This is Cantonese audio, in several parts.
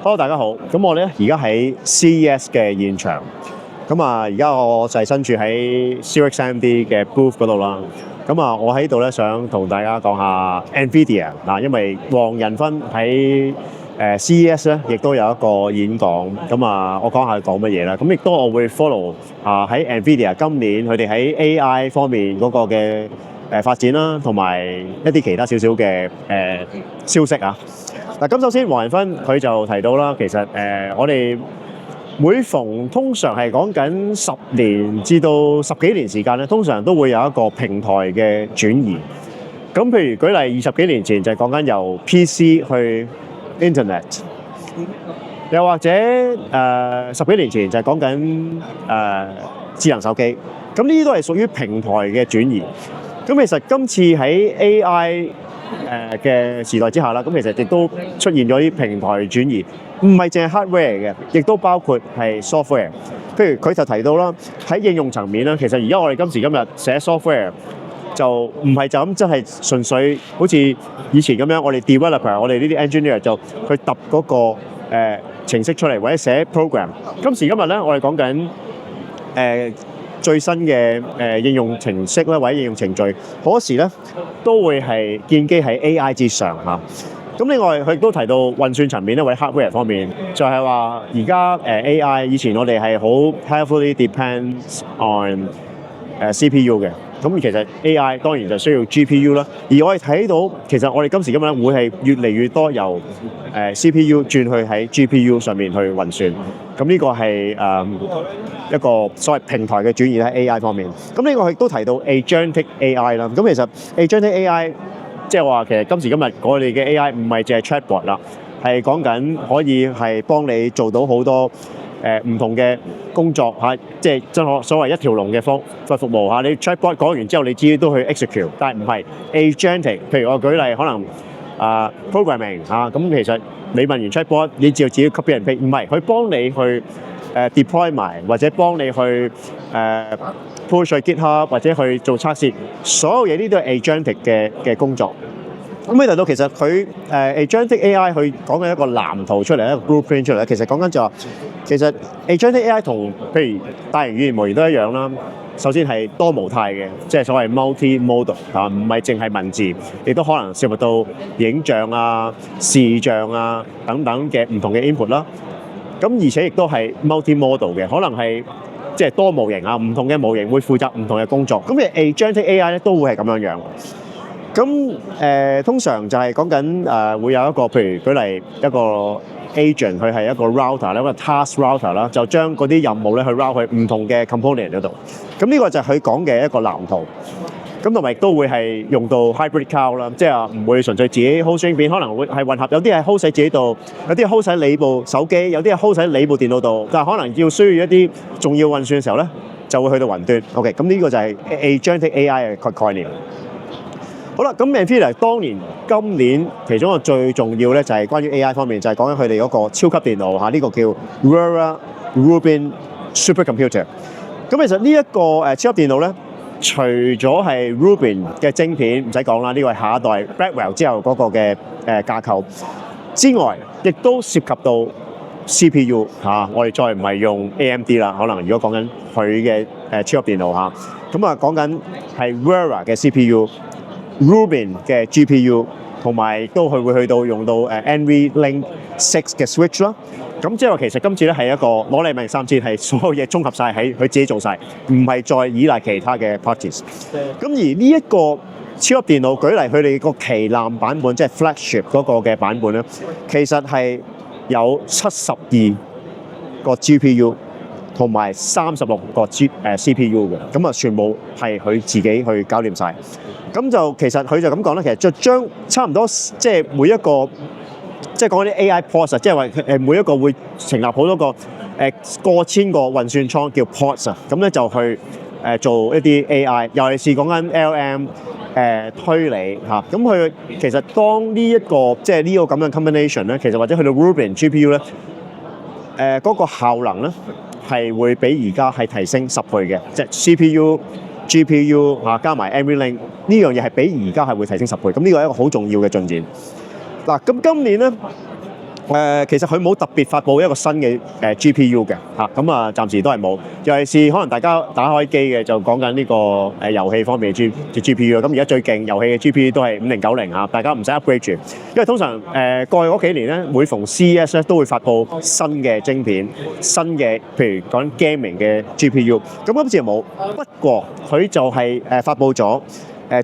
Hello， 大家好。咁我咧而家喺 CES 嘅現場。而家我就係身處喺 CRXMD 嘅 booth 嗰度啦。我喺度咧想同大家講下 NVIDIA 嗱，因為黃仁勳喺CES 咧亦都有一個演講。我講下佢講乜嘢啦。亦都我會 follow 喺 NVIDIA 今年佢哋喺 AI 方面嗰個嘅發展啦，同埋一啲其他少少嘅消息啊。咁首先黃仁勳佢就提到啦，其實我哋每逢通常係講緊10年至到10幾年時間咧，通常都會有一個平台嘅轉移。咁譬如舉例20幾年前就係講緊由 PC 去 Internet， 又或者10幾年前就係講緊智能手機。咁呢啲都係屬於平台嘅轉移。咁其實今次喺 AI嘅時代之下啦，咁其實亦都出現咗啲平台轉移，唔係淨係 hardware 嘅，亦都包括係 software。譬如佢就提到啦，喺應用層面啦，其實而家我哋今時今日寫 software 就唔係就咁，即係純粹好似以前咁樣，我哋 developer， 我哋呢啲 engineer 就去揼嗰個程式出嚟，或者寫 program。今時今日咧，我哋講緊最新嘅應用程式咧，或者應用程序，好多時咧都會係建基喺 AI 之上嚇。咁另外佢亦都提到運算層面咧，或者 hardware 方面，就係話而家AI 以前我哋係好 heavily depends on CPU 嘅。咁其實 AI 當然就需要 GPU 啦。而我哋睇到其實我哋今時今日會係越嚟越多由CPU 轉去喺 GPU 上面去運算。咁呢個係一個所謂平台嘅轉移喺 AI 方面。咁呢個亦都提到 Agentic AI 啦。咁其實 Agentic AI 即係話其實今時今日我哋嘅 AI 唔係淨係 chatbot 啦，係講緊可以係幫你做到好多唔同嘅工作嚇，即係所謂一條龍嘅服務嚇。你 chatbot 講完之後，你自己都去 execute， 但係唔係 agentic。譬如我舉例，可能programming 嚇，咁其實你問完 chatbot， 你就自己 copy and paste， 唔係佢幫你去deploy 埋，或者幫你去push 去 GitHub 或者去做測試，所有嘢呢都係 agentic 嘅工作。咁你提到其實佢Agentic AI 佢講緊一個藍圖出嚟，一個 blueprint 出嚟咧，其實講緊就話其實 Agentic AI 同譬如大型語言模型都一樣啦。首先係多模態嘅，即係所謂 multi-modal 嚇，唔係淨係文字，亦都可能涉及到影像啊、視像啊等等嘅唔同嘅 input 啦。咁而且亦都係 multi-modal 嘅，可能係即係多模型啊，唔同嘅模型會負責唔同嘅工作。咁嘅 Agentic AI 咧都會係咁樣樣。咁通常就係講緊會有一個，譬如舉例一個 agent， 佢係一個 router 咧，一個 task router 啦，就將嗰啲任務咧去 route 去唔同嘅 component 嗰度。咁呢個就係佢講嘅一個藍圖。咁同埋亦都會係用到 hybrid cloud 啦，即係唔會純粹自己 host 影片，可能會係混合，有啲係 host 喺自己度，有啲係 host 喺你部手機，有啲係 host 喺你部電腦度，但係可能需要一啲重要運算嘅時候咧，就會去到雲端。OK， 咁呢個就係 Agentic AI 嘅概念。好啦，咁 NVIDIA 當年今年其中一個最重要咧，就係關於 AI 方面，就係講緊佢哋嗰個超級電腦嚇，呢個叫 Vera Rubin Supercomputer。咁其實呢一個超級電腦咧，除咗係 Rubin 嘅晶片唔使講啦，呢個係下一代 Blackwell 之後嗰個嘅架構之外，亦都涉及到 CPU 嚇。我哋再唔係用 AMD 啦，可能如果講緊佢嘅超級電腦嚇，咁講緊係 Vera 嘅 CPU。Rubin 嘅 GPU 同埋都佢會去到用到NVLink 6嘅 switch 啦。咁即係話其實今次咧係一個攞嚟命3千，係所有嘢綜合晒喺佢自己做晒，唔係再依賴其他嘅 parties。咁而呢一個超級電腦，舉例佢哋個旗艦版本，即係 flagship 嗰個嘅版本咧，其實係有72個 GPU 同埋36個CPU 嘅，咁全部係佢自己去搞掂晒。咁就其實佢就咁講啦，其實就將差唔多即係每一個即係講啲 AI pods 啊，即係話每一個會成立好多個過千個運算倉叫 pods 啊，咁咧就去做一啲 AI，尤其是講緊 LM 推理嚇。咁佢其實當呢一個即係呢個咁嘅 combination 咧，其實或者去到 Rubin GPU 咧，嗰個效能咧係會比而家係提升10倍嘅，即係 CPU、GPU 加埋 NVLink 呢樣嘢係比而家係會提升10倍，咁呢個係一個好重要嘅進展。嗱，咁今年咧其實佢冇特別發布一個新嘅GPU 嘅嚇，咁暫時都係冇。尤其是可能大家打開機嘅就講緊呢個遊戲方面嘅 GPU 咁而家最勁遊戲嘅 GPU 都係5090嚇，大家唔使 upgrade 住，因為通常過去嗰幾年咧，每逢 CES 咧都會發布新嘅晶片、新嘅譬如講 gaming 嘅 GPU， 咁今次冇。不過佢就係發布咗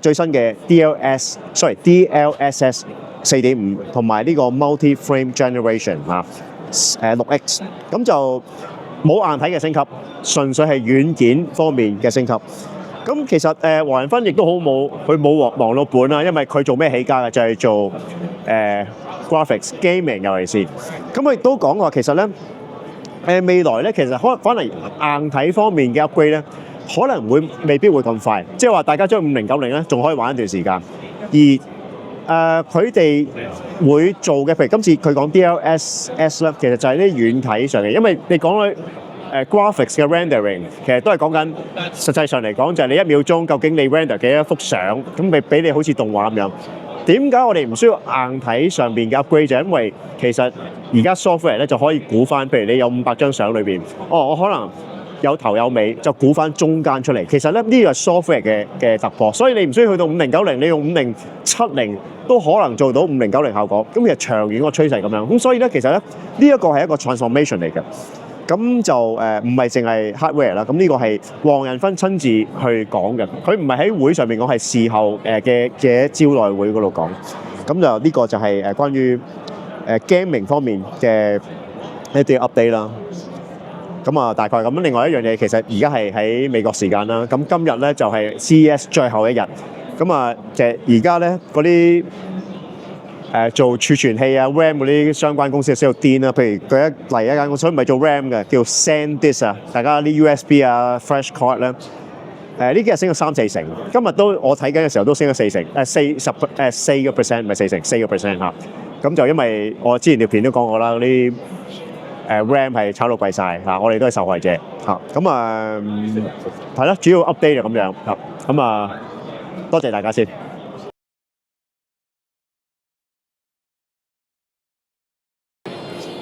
最新嘅 DLSS 4.5同埋呢個 Multi-Frame Generation 6X， 咁就冇硬體嘅升級，純粹係軟件方面嘅升級。咁其實黃仁勳亦都好佢冇忙到本啦，因為佢做咩起家嘅就係做graphics gaming 尤其是。咁佢亦都講話其實咧未來咧其實可能硬體方面嘅 upgrade 咧可能未必會咁快，即係話大家將5090咧仲可以玩一段時間，而佢哋會做嘅，譬如今次佢講 DLSS 咧，其實就係啲軟體上嘅，因為你講佢graphics 嘅 rendering， 其實都係講緊實際上嚟講就係你1秒鐘究竟你 render 幾多幅相，咁咪俾你好似動畫咁樣。點解我哋唔需要硬體上邊嘅 upgrade？ 就係因為其實而家 software 咧就可以估翻，譬如你有500張相裏邊，我可能有頭有尾，就估翻中間出嚟。其實咧呢個係 software 嘅突破，所以你唔需要去到5090，你用5070都可能做到5090效果。咁其實長遠個趨勢咁樣，咁所以咧其實咧呢一個係一個 transformation 嚟嘅。咁就唔係淨係 hardware 啦，咁呢個係黃仁勳親自去講嘅，佢唔係喺會上面講，係事後嘅招待會嗰度講。咁就呢個就係關於gaming 方面嘅一啲 update 啦。咁大概咁。另外一樣嘢其實而家係喺美國時間啦，咁今日咧就係 CES 最後一日。咁其實而家咧嗰啲做儲存器啊 RAM 嗰啲相關公司係喺度癲啦，譬如舉一間公司唔係做 RAM 嘅，叫 SanDisk 啊，大家啲 USB 啊 Flash Card 咧，呢幾日升咗3-4成，今日我睇緊嘅時候都升咗4成，4%唔係4成，4% 嚇。咁就因為我之前條片都講過啦，嗰啲RAM 係炒到貴晒嚇，我哋都係受害者嚇。咁係啦，主要 update 就咁樣嚇。咁多謝大家先。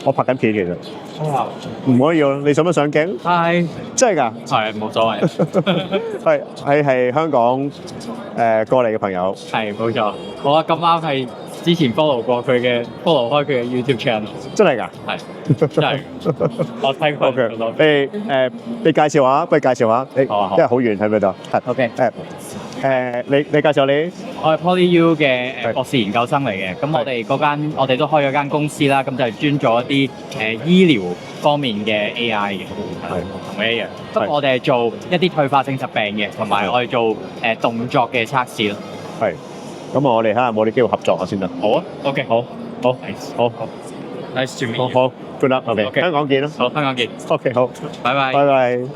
我拍緊片其實，唔可以喎。你想唔想上鏡？係，真係㗎？係冇所謂。係香港過嚟嘅朋友。係冇錯。我咁啱係之前 follow 開佢嘅 YouTube channel。真係㗎？係，真係。我聽過。你介紹下，不如介紹下。因為好遠喺邊度？係。OK。你介紹你。我係 PolyU 嘅博士研究生嚟嘅，咁我哋我哋都開咗間公司啦，咁就係專做一啲醫療方面嘅 AI 嘅，同佢一樣。不過我哋係做一啲退化性疾病嘅，同埋我哋做動作嘅測試咯。係。咁我哋睇下有冇啲機會合作下先得。好啊。OK。好。Nice to meet you。好。Good luck。OK。香港見啦。好，香港見。OK。好。拜拜。拜拜。